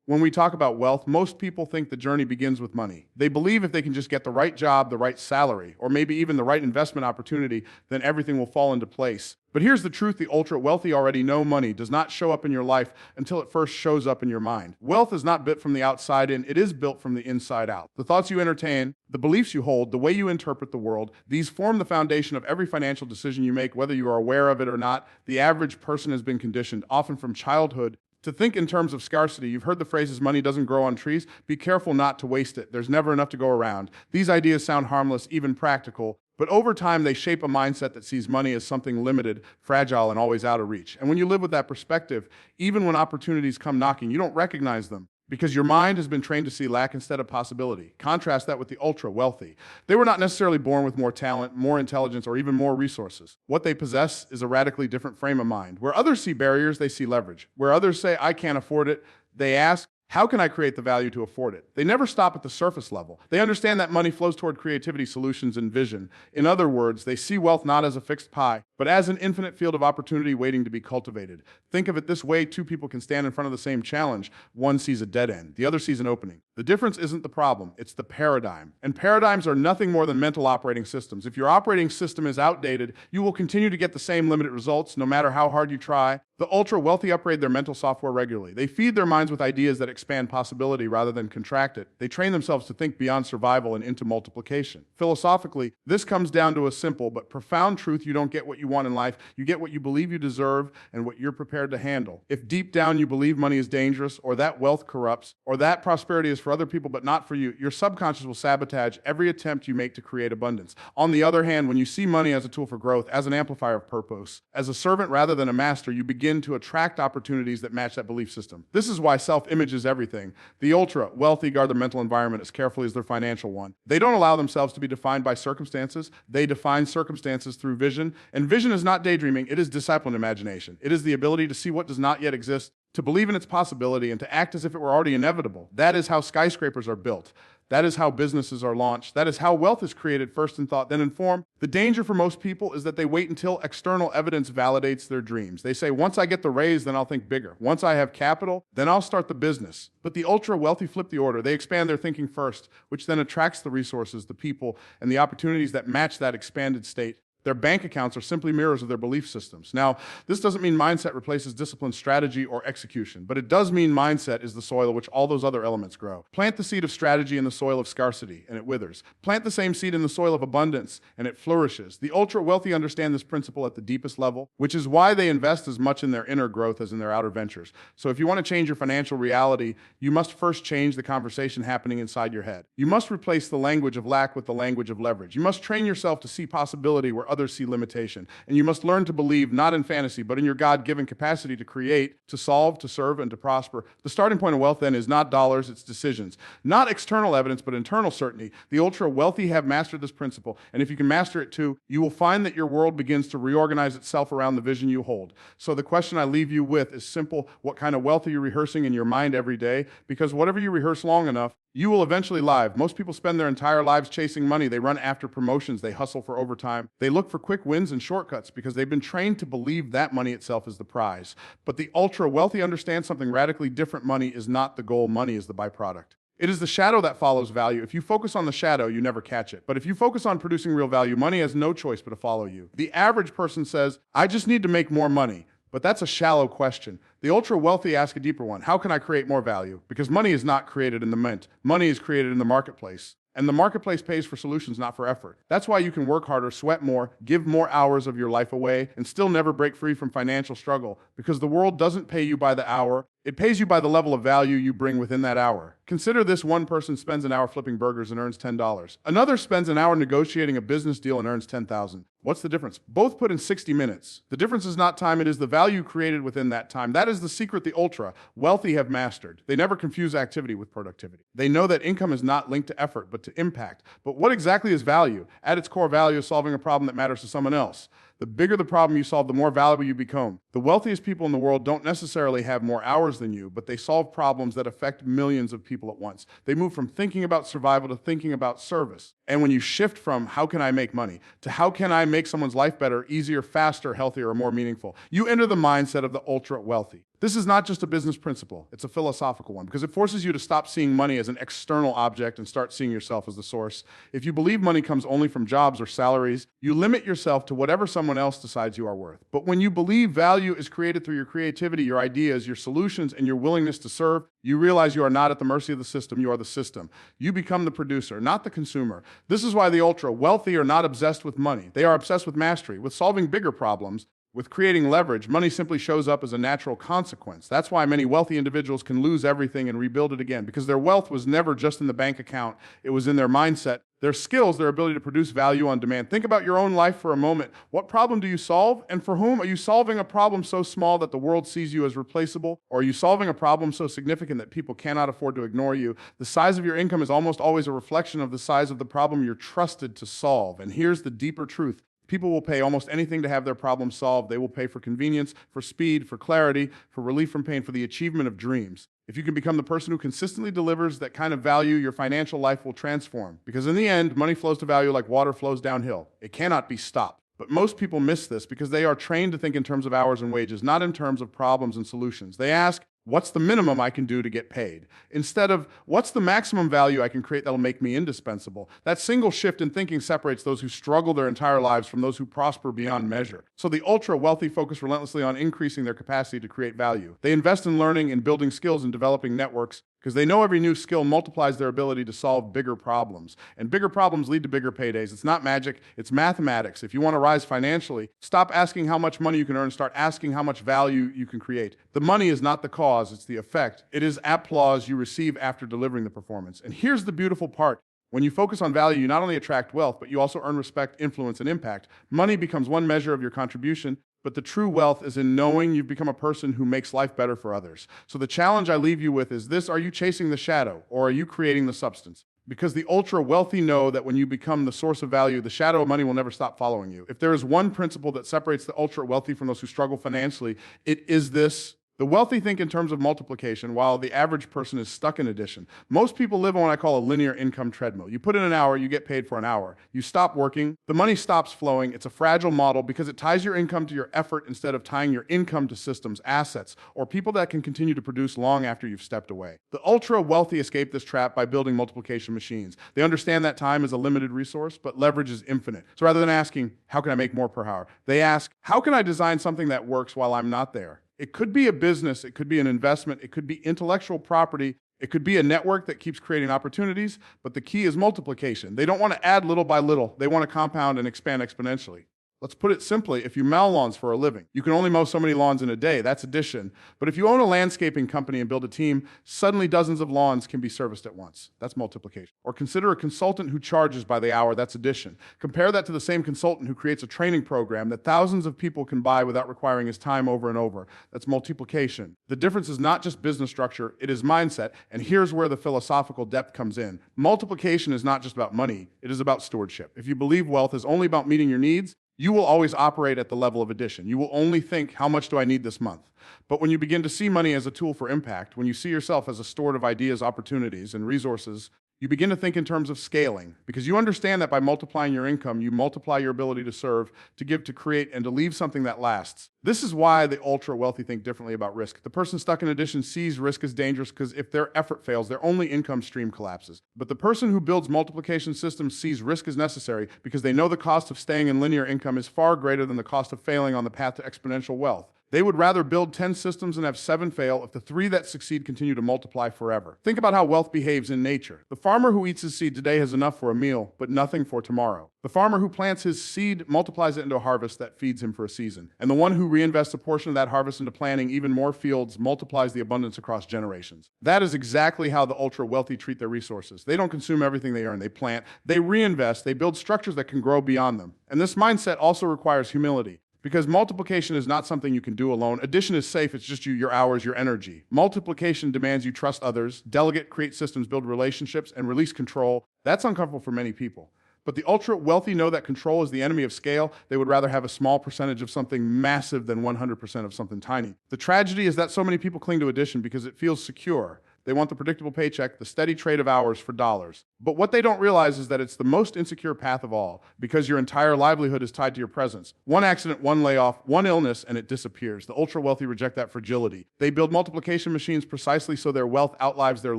When we talk about wealth, most people think the journey begins with money. They believe if they can just get the right job, the right salary, or maybe even the right investment opportunity, then everything will fall into place. But here's the truth: the ultra wealthy already know money does not show up in your life until it first shows up in your mind. Wealth is not built from the outside in, it is built from the inside out. The thoughts you entertain, the beliefs you hold, the way you interpret the world, these form the foundation of every financial decision you make, whether you are aware of it or not. The average person has been conditioned, often from childhood, to think in terms of scarcity. You've heard the phrases, money doesn't grow on trees. Be careful not to waste it. There's never enough to go around. These ideas sound harmless, even practical, but over time they shape a mindset that sees money as something limited, fragile, and always out of reach. And when you live with that perspective, even when opportunities come knocking, you don't recognize them, because your mind has been trained to see lack instead of possibility. Contrast that with the ultra wealthy. They were not necessarily born with more talent, more intelligence, or even more resources. What they possess is a radically different frame of mind. Where others see barriers, they see leverage. Where others say, I can't afford it, they ask, how can I create the value to afford it? They never stop at the surface level. They understand that money flows toward creativity, solutions, and vision. In other words, they see wealth not as a fixed pie, but as an infinite field of opportunity waiting to be cultivated. Think of it this way: two people can stand in front of the same challenge. One sees a dead end, the other sees an opening. The difference isn't the problem, it's the paradigm. And paradigms are nothing more than mental operating systems. If your operating system is outdated, you will continue to get the same limited results no matter how hard you try. The ultra-wealthy upgrade their mental software regularly. They feed their minds with ideas that expand possibility rather than contract it. They train themselves to think beyond survival and into multiplication. Philosophically, this comes down to a simple but profound truth: you don't get what you want in life, you get what you believe you deserve and what you're prepared to handle. If deep down you believe money is dangerous, or that wealth corrupts, or that prosperity is for other people but not for you, your subconscious will sabotage every attempt you make to create abundance. On the other hand, when you see money as a tool for growth, as an amplifier of purpose, as a servant rather than a master, you begin to attract opportunities that match that belief system. This is why self-image is everything. The ultra-wealthy guard their mental environment as carefully as their financial one. They don't allow themselves to be defined by circumstances. They define circumstances through vision. And vision is not daydreaming, it is disciplined imagination. It is the ability to see what does not yet exist, to believe in its possibility, and to act as if it were already inevitable. That is how skyscrapers are built. That is how businesses are launched. That is how wealth is created, first in thought, then in form. The danger for most people is that they wait until external evidence validates their dreams. They say, once I get the raise, then I'll think bigger. Once I have capital, then I'll start the business. But the ultra-wealthy flip the order. They expand their thinking first, which then attracts the resources, the people, and the opportunities that match that expanded state. Their bank accounts are simply mirrors of their belief systems. Now, this doesn't mean mindset replaces discipline, strategy, or execution, but it does mean mindset is the soil in which all those other elements grow. Plant the seed of strategy in the soil of scarcity, and it withers. Plant the same seed in the soil of abundance, and it flourishes. The ultra-wealthy understand this principle at the deepest level, which is why they invest as much in their inner growth as in their outer ventures. So if you want to change your financial reality, you must first change the conversation happening inside your head. You must replace the language of lack with the language of leverage. You must train yourself to see possibility where others see limitation. And you must learn to believe not in fantasy, but in your God-given capacity to create, to solve, to serve, and to prosper. The starting point of wealth then is not dollars, it's decisions. Not external evidence, but internal certainty. The ultra-wealthy have mastered this principle, and if you can master it too, you will find that your world begins to reorganize itself around the vision you hold. So the question I leave you with is simple: what kind of wealth are you rehearsing in your mind every day? Because whatever you rehearse long enough, you will eventually live. Most people spend their entire lives chasing money. They run after promotions. They hustle for overtime. They look for quick wins and shortcuts because they've been trained to believe that money itself is the prize. But the ultra-wealthy understand something radically different. Money is not the goal. Money is the byproduct. It is the shadow that follows value. If you focus on the shadow, you never catch it. But if you focus on producing real value, money has no choice but to follow you. The average person says, I just need to make more money. But that's a shallow question. The ultra-wealthy ask a deeper one. How can I create more value? Because money is not created in the mint. Money is created in the marketplace. And the marketplace pays for solutions, not for effort. That's why you can work harder, sweat more, give more hours of your life away, and still never break free from financial struggle. Because the world doesn't pay you by the hour. It pays you by the level of value you bring within that hour. Consider this: one person spends an hour flipping burgers and earns $10. Another spends an hour negotiating a business deal and earns $10,000. What's the difference? Both put in 60 minutes. The difference is not time, it is the value created within that time. That is the secret the ultra-wealthy have mastered. They never confuse activity with productivity. They know that income is not linked to effort, but to impact. But what exactly is value? At its core, value is solving a problem that matters to someone else. The bigger the problem you solve, the more valuable you become. The wealthiest people in the world don't necessarily have more hours than you, but they solve problems that affect millions of people at once. They move from thinking about survival to thinking about service. And when you shift from how can I make money to how can I make someone's life better, easier, faster, healthier, or more meaningful, you enter the mindset of the ultra-wealthy. This is not just a business principle, it's a philosophical one because it forces you to stop seeing money as an external object and start seeing yourself as the source. If you believe money comes only from jobs or salaries, you limit yourself to whatever someone else decides you are worth. But when you believe value is created through your creativity, your ideas, your solutions, and your willingness to serve, you realize you are not at the mercy of the system, you are the system. You become the producer, not the consumer. This is why the ultra wealthy are not obsessed with money. They are obsessed with mastery, with solving bigger problems, with creating leverage. Money simply shows up as a natural consequence. That's why many wealthy individuals can lose everything and rebuild it again, because their wealth was never just in the bank account. It was in their mindset, their skills, their ability to produce value on demand. Think about your own life for a moment. What problem do you solve, and for whom? Are you solving a problem so small that the world sees you as replaceable, or are you solving a problem so significant that people cannot afford to ignore you? The size of your income is almost always a reflection of the size of the problem you're trusted to solve. And here's the deeper truth. People will pay almost anything to have their problem solved. They will pay for convenience, for speed, for clarity, for relief from pain, for the achievement of dreams. If you can become the person who consistently delivers that kind of value, your financial life will transform. Because in the end, money flows to value like water flows downhill. It cannot be stopped. But most people miss this because they are trained to think in terms of hours and wages, not in terms of problems and solutions. They ask, what's the minimum I can do to get paid? Instead of, what's the maximum value I can create that'll make me indispensable? That single shift in thinking separates those who struggle their entire lives from those who prosper beyond measure. So the ultra-wealthy focus relentlessly on increasing their capacity to create value. They invest in learning and building skills and developing networks because they know every new skill multiplies their ability to solve bigger problems. And bigger problems lead to bigger paydays. It's not magic, it's mathematics. If you want to rise financially, stop asking how much money you can earn, start asking how much value you can create. The money is not the cause, it's the effect. It is applause you receive after delivering the performance. And here's the beautiful part. When you focus on value, you not only attract wealth, but you also earn respect, influence, and impact. Money becomes one measure of your contribution, but the true wealth is in knowing you've become a person who makes life better for others. So the challenge I leave you with is this: are you chasing the shadow, or are you creating the substance? Because the ultra-wealthy know that when you become the source of value, the shadow of money will never stop following you. If there is one principle that separates the ultra-wealthy from those who struggle financially, it is this: the wealthy think in terms of multiplication, while the average person is stuck in addition. Most people live on what I call a linear income treadmill. You put in an hour, you get paid for an hour. You stop working, the money stops flowing. It's a fragile model because it ties your income to your effort instead of tying your income to systems, assets, or people that can continue to produce long after you've stepped away. The ultra-wealthy escape this trap by building multiplication machines. They understand that time is a limited resource, but leverage is infinite. So rather than asking, how can I make more per hour? They ask, how can I design something that works while I'm not there? It could be a business, it could be an investment, it could be intellectual property, it could be a network that keeps creating opportunities, but the key is multiplication. They don't want to add little by little, they want to compound and expand exponentially. Let's put it simply, if you mow lawns for a living, you can only mow so many lawns in a day, that's addition. But if you own a landscaping company and build a team, suddenly dozens of lawns can be serviced at once. That's multiplication. Or consider a consultant who charges by the hour, that's addition. Compare that to the same consultant who creates a training program that thousands of people can buy without requiring his time over and over. That's multiplication. The difference is not just business structure, it is mindset, and here's where the philosophical depth comes in. Multiplication is not just about money, it is about stewardship. If you believe wealth is only about meeting your needs, you will always operate at the level of addition. You will only think, how much do I need this month? But when you begin to see money as a tool for impact, when you see yourself as a steward of ideas, opportunities, and resources, you begin to think in terms of scaling, because you understand that by multiplying your income, you multiply your ability to serve, to give, to create, and to leave something that lasts. This is why the ultra-wealthy think differently about risk. The person stuck in addition sees risk as dangerous because if their effort fails, their only income stream collapses. But the person who builds multiplication systems sees risk as necessary because they know the cost of staying in linear income is far greater than the cost of failing on the path to exponential wealth. They would rather build 10 systems and have 7 fail if the 3 that succeed continue to multiply forever. Think about how wealth behaves in nature. The farmer who eats his seed today has enough for a meal, but nothing for tomorrow. The farmer who plants his seed multiplies it into a harvest that feeds him for a season. And the one who reinvests a portion of that harvest into planting even more fields multiplies the abundance across generations. That is exactly how the ultra-wealthy treat their resources. They don't consume everything they earn. They plant, they reinvest, they build structures that can grow beyond them. And this mindset also requires humility. Because multiplication is not something you can do alone. Addition is safe, it's just you, your hours, your energy. Multiplication demands you trust others, delegate, create systems, build relationships, and release control. That's uncomfortable for many people. But the ultra-wealthy know that control is the enemy of scale. They would rather have a small percentage of something massive than 100% of something tiny. The tragedy is that so many people cling to addition because it feels secure. They want the predictable paycheck, the steady trade of hours for dollars. But what they don't realize is that it's the most insecure path of all, because your entire livelihood is tied to your presence. One accident, one layoff, one illness, and it disappears. The ultra-wealthy reject that fragility. They build multiplication machines precisely so their wealth outlives their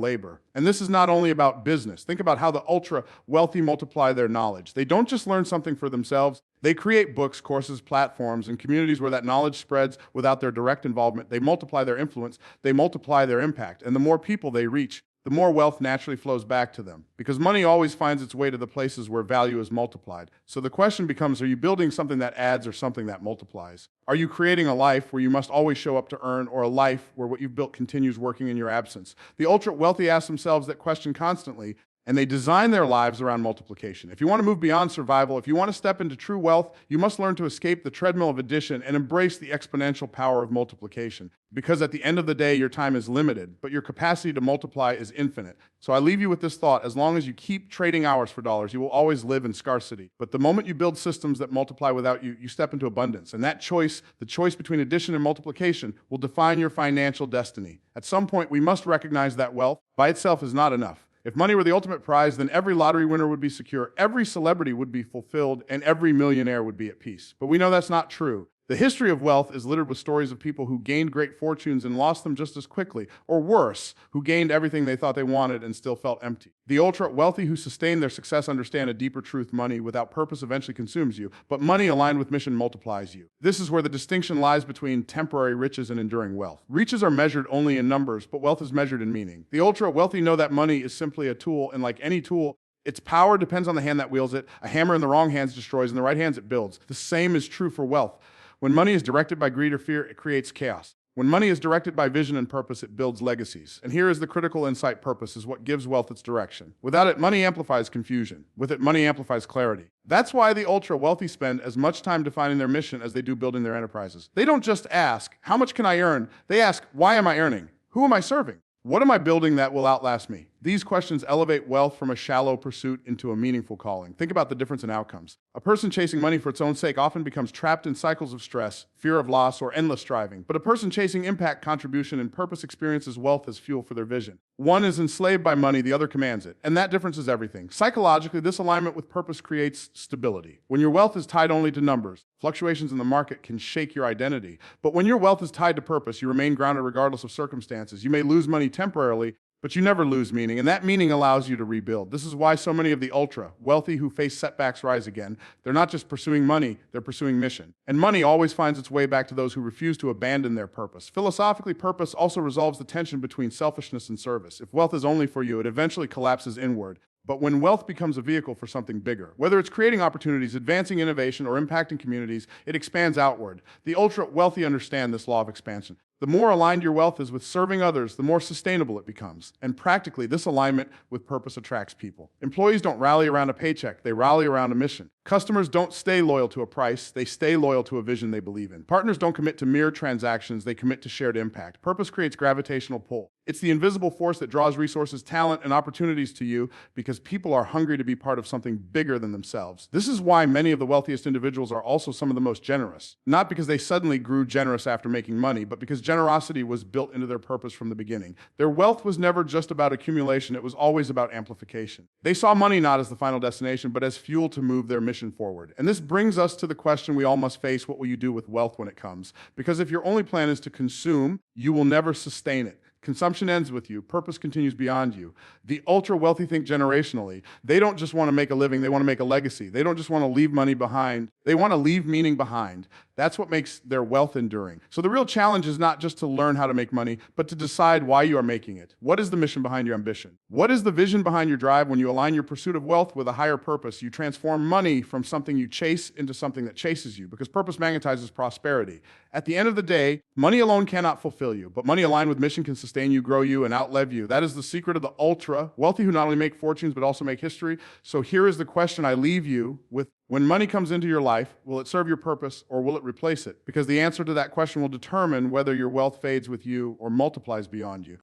labor. And this is not only about business. Think about how the ultra-wealthy multiply their knowledge. They don't just learn something for themselves. They create books, courses, platforms, and communities where that knowledge spreads without their direct involvement. They multiply their influence, they multiply their impact, and the more people they reach, the more wealth naturally flows back to them. Because money always finds its way to the places where value is multiplied. So the question becomes, are you building something that adds or something that multiplies? Are you creating a life where you must always show up to earn, or a life where what you've built continues working in your absence? The ultra-wealthy ask themselves that question constantly, and they design their lives around multiplication. If you want to move beyond survival, if you want to step into true wealth, you must learn to escape the treadmill of addition and embrace the exponential power of multiplication. Because at the end of the day, your time is limited, but your capacity to multiply is infinite. So I leave you with this thought: as long as you keep trading hours for dollars, you will always live in scarcity. But the moment you build systems that multiply without you, you step into abundance. And that choice, the choice between addition and multiplication, will define your financial destiny. At some point, we must recognize that wealth by itself is not enough. If money were the ultimate prize, then every lottery winner would be secure, every celebrity would be fulfilled, and every millionaire would be at peace. But we know that's not true. The history of wealth is littered with stories of people who gained great fortunes and lost them just as quickly, or worse, who gained everything they thought they wanted and still felt empty. The ultra-wealthy who sustain their success understand a deeper truth: money without purpose eventually consumes you, but money aligned with mission multiplies you. This is where the distinction lies between temporary riches and enduring wealth. Riches are measured only in numbers, but wealth is measured in meaning. The ultra-wealthy know that money is simply a tool, and like any tool, its power depends on the hand that wields it. A hammer in the wrong hands destroys, in the right hands it builds. The same is true for wealth. When money is directed by greed or fear, it creates chaos. When money is directed by vision and purpose, it builds legacies. And here is the critical insight: purpose is what gives wealth its direction. Without it, money amplifies confusion. With it, money amplifies clarity. That's why the ultra-wealthy spend as much time defining their mission as they do building their enterprises. They don't just ask, how much can I earn? They ask, why am I earning? Who am I serving? What am I building that will outlast me? These questions elevate wealth from a shallow pursuit into a meaningful calling. Think about the difference in outcomes. A person chasing money for its own sake often becomes trapped in cycles of stress, fear of loss, or endless striving. But a person chasing impact, contribution, and purpose experiences wealth as fuel for their vision. One is enslaved by money, the other commands it. And that difference is everything. Psychologically, this alignment with purpose creates stability. When your wealth is tied only to numbers, fluctuations in the market can shake your identity. But when your wealth is tied to purpose, you remain grounded regardless of circumstances. You may lose money temporarily, but you never lose meaning, and that meaning allows you to rebuild. This is why so many of the ultra-wealthy who face setbacks rise again. They're not just pursuing money, they're pursuing mission. And money always finds its way back to those who refuse to abandon their purpose. Philosophically, purpose also resolves the tension between selfishness and service. If wealth is only for you, it eventually collapses inward. But when wealth becomes a vehicle for something bigger, whether it's creating opportunities, advancing innovation, or impacting communities, it expands outward. The ultra-wealthy understand this law of expansion. The more aligned your wealth is with serving others, the more sustainable it becomes. And practically, this alignment with purpose attracts people. Employees don't rally around a paycheck, they rally around a mission. Customers don't stay loyal to a price, they stay loyal to a vision they believe in. Partners don't commit to mere transactions, they commit to shared impact. Purpose creates gravitational pull. It's the invisible force that draws resources, talent, and opportunities to you because people are hungry to be part of something bigger than themselves. This is why many of the wealthiest individuals are also some of the most generous. Not because they suddenly grew generous after making money, but because generosity was built into their purpose from the beginning. Their wealth was never just about accumulation, it was always about amplification. They saw money not as the final destination, but as fuel to move their mission forward. And this brings us to the question we all must face: what will you do with wealth when it comes? Because if your only plan is to consume, you will never sustain it. Consumption ends with you. Purpose continues beyond you. The ultra-wealthy think generationally. They don't just want to make a living, they want to make a legacy. They don't just want to leave money behind. They want to leave meaning behind. That's what makes their wealth enduring. So the real challenge is not just to learn how to make money, but to decide why you are making it. What is the mission behind your ambition? What is the vision behind your drive? When you align your pursuit of wealth with a higher purpose, you transform money from something you chase into something that chases you, because purpose magnetizes prosperity. At the end of the day, money alone cannot fulfill you, but money aligned with mission can sustain you, grow you, and outlive you. That is the secret of the ultra-wealthy who not only make fortunes, but also make history. So here is the question I leave you with: when money comes into your life, will it serve your purpose or will it replace it? Because the answer to that question will determine whether your wealth fades with you or multiplies beyond you.